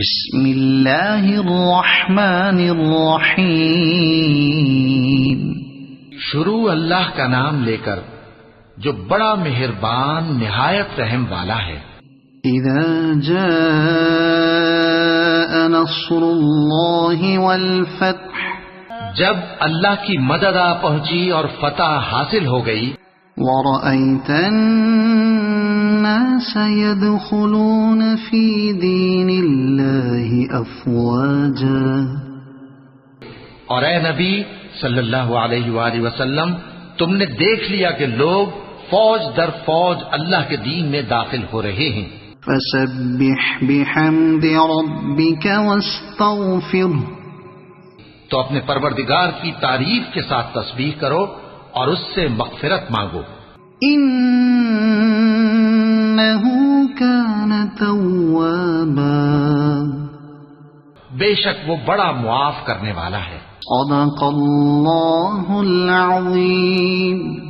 بسم اللہ الرحمن الرحیم۔ شروع اللہ کا نام لے کر جو بڑا مہربان نہایت رحم والا ہے۔ اذا جاء نصر اللہ والفتح، جب اللہ کی مدد آ پہنچی اور فتح حاصل ہو گئی، ورأيت الناس يدخلون في دين الله أفواجا، اور اے نبی صلی اللہ علیہ وآلہ وسلم، تم نے دیکھ لیا کہ لوگ فوج در فوج اللہ کے دین میں داخل ہو رہے ہیں۔ فسبح بحمد ربك واستغفره، تو اپنے پروردگار کی تعریف کے ساتھ تسبیح کرو اور اس سے مغفرت مانگو، إنه كان توابا، بے شک وہ بڑا معاف کرنے والا ہے۔ صدق اللہ العظیم۔